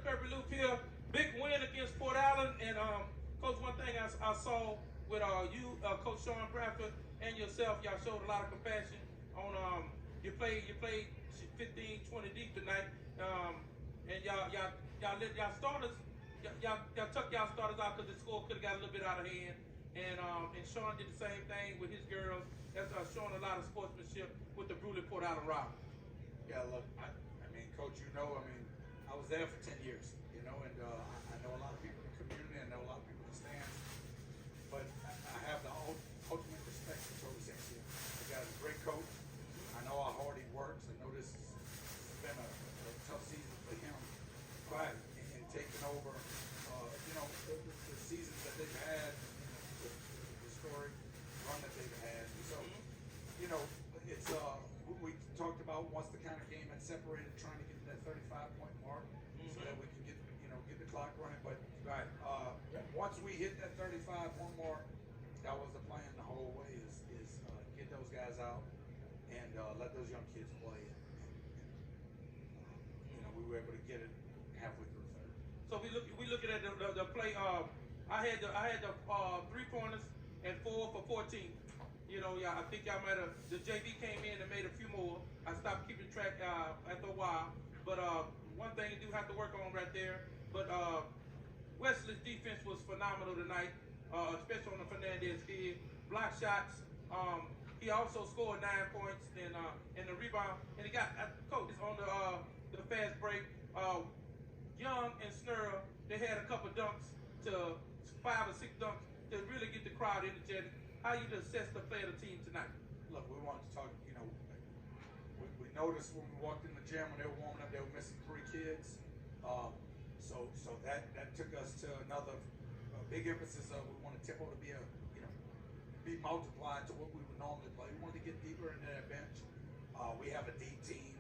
Kirby Loupe here. Big win against Port Allen. And Coach, one thing I saw with you, Coach Sean Bradford, and yourself, y'all showed a lot of compassion on you played 15, 20 deep tonight. And y'all let y'all starters y'all took y'all starters out because the score could have got a little bit out of hand. And Sean did the same thing with his girls. That's showing a lot of sportsmanship with the Brusly Port Allen rival. Yeah, look, I mean, Coach, I was there for 10 years, and I know a lot of people in the community, I know a lot of people in the stands, but I have the ultimate respect for Coach Cynthia. The guy's a great coach. I know how hard he works. I know this has been a tough season for him, but in taking over, the seasons that they've had, the historic run that they've had. And so, it's we talked about once the kind of game had separated, trying to get to that 35-point mark so that we can get the clock running. But once we hit that 35-point mark, that was the plan the whole way: is get those guys out and let those young kids play. And we were able to get it halfway through the third. So we looking at the play. I had the 3 pointers and 4 for 14. I think y'all might have. The JV came in and made a few more. I stopped keeping track after a while. But one thing you do have to work on right there. But Wesley's defense was phenomenal tonight, especially on the Fernandez kid. Block shots. He also scored 9 points in the rebound, and he got Coach on the fast break. Young and Snurl, they had a couple dunks to 5 or 6 dunks to really get the crowd energetic. How you assess the play of the team tonight? Look, we wanted to talk, we noticed when we walked in the gym when they were warming up, they were missing 3 kids. So that took us to another big emphasis of we wanted tempo to be multiplied to what we would normally play. We wanted to get deeper into that bench. We have a deep team.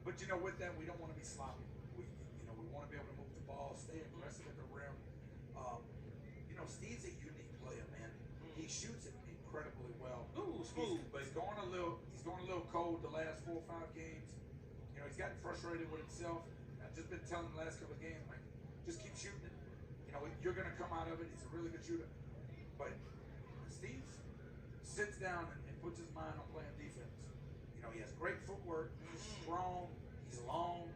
But with that, we don't want to be sloppy. We want to be able to move the ball, stay aggressive at the rim. Steve's a unique player, man. He shoots it incredibly well. Ooh, smooth. He's going a little cold the last 4 or 5 games. He's gotten frustrated with himself. I've just been telling him the last couple of games, like, just keep shooting it. You're going to come out of it. He's a really good shooter. But Steve sits down and puts his mind on playing defense. He has great footwork. He's strong. He's long.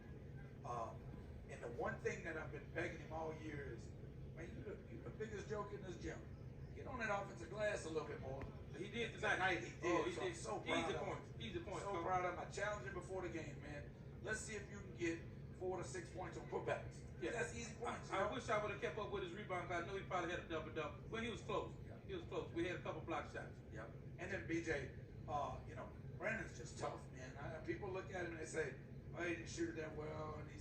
And the one thing that I've been begging him all year is, man, you're the biggest joke in this gym. Get on that offensive glass a little bit more. He did tonight. He did. He did. I'm so proud of him. Easy point. So proud of him. I challenged him before the game, man. Let's see if you can get 4 to 6 points on putbacks. Yeah, that's easy points. I wish I would have kept up with his rebound, because I know he probably had a double-double. Well, he was close. Yeah. He was close. We had a couple block shots. Yeah. And then BJ, Brandon's just tough, man. People look at him and they say, oh, he didn't shoot it that well, and he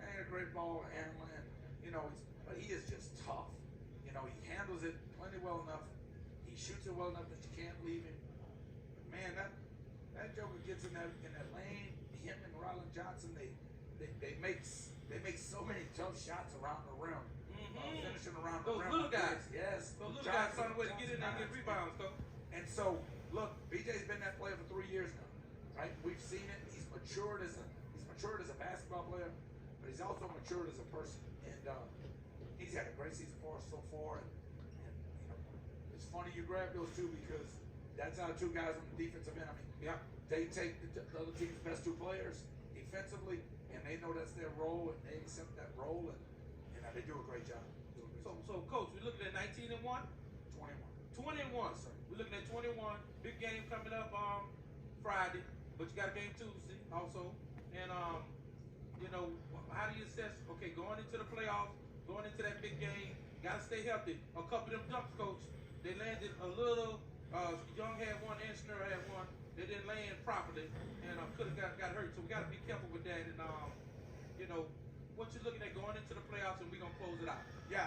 ain't a great ball handler. But he is just tough. He handles it plenty well enough. He shoots it well enough that you can't leave him. But man, that joker gets in that lane. Him and Ryland Johnson, they make so many tough shots around the rim. Finishing around the rim. Those little guys. Yes. Those little guys find a way to get in there and get rebounds, though. And so, look, BJ's been that player for 3 years now, right? We've seen it. He's matured as a basketball player, but he's also matured as a person. And he's had a great season for us so far. And it's funny you grab those two, because that's our 2 guys on the defensive end. They take the other team's best 2 players defensively, and they know that's their role, and they accept that role, and they do a great job. So, Coach, we're looking at 19-1? 21. 21, sir. We're looking at 21. Big game coming up Friday, but you got a game Tuesday also. And, how do you assess, going into the playoffs, going into that big game, got to stay healthy. A couple of them dunks, Coach, they landed a little. Young had one and Snurl had one. They didn't land properly, and could have got hurt. So we got to be careful with that. And what you're looking at going into the playoffs, and we're gonna close it out. Yeah,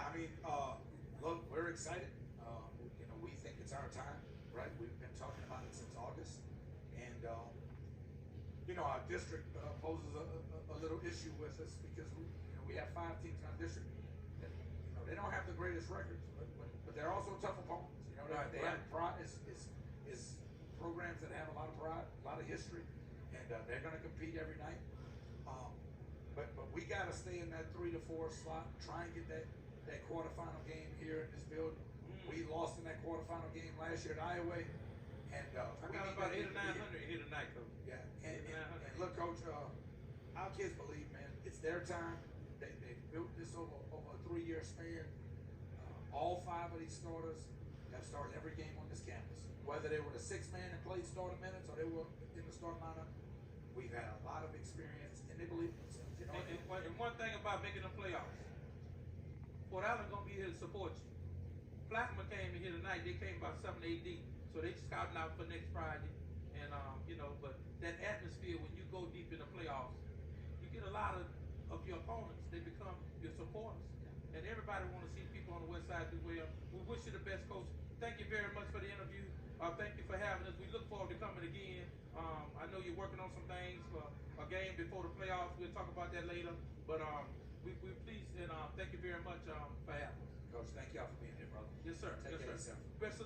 look, we're excited. We think it's our time, right? We've been talking about it since August, and our district poses a little issue with us because we have 5 teams in our district. That, they don't have the greatest records, but they're also tough opponents. They have pride. Is programs that have a lot of pride, a lot of history, and they're going to compete every night. but we got to stay in that 3 to 4 slot. Try and get that quarterfinal game here in this building. We lost in that quarterfinal game last year at Iowa, and I got about 800 or 900 here tonight, though. Yeah, and look, Coach, our kids believe, man, it's their time. They built this over a 3-year span. All 5 of these starters have started every game on this campus. Whether they were the 6-man and played starter minutes or they were in the starting lineup, we've had a lot of experience, and they believe in themselves. You know, And one thing about making the playoffs, Fort Allen gonna be here to support you. Plaquemine came in here tonight. They came about 7 to 8 deep, so they scouting out for next Friday. And but that atmosphere when you go deep in the playoffs, you get a lot of your opponents. They become your supporters, and everybody want to see people on the west side do well. We wish you the best, Coach. Thank you very much for the interview. Thank you for having us. We look forward to coming again. I know you're working on some things for a game before the playoffs. We'll talk about that later. But we're pleased, and thank you very much for having us. Coach, thank y'all for being here, brother. Yes, sir. Take yes, care of sir. yourself. Best of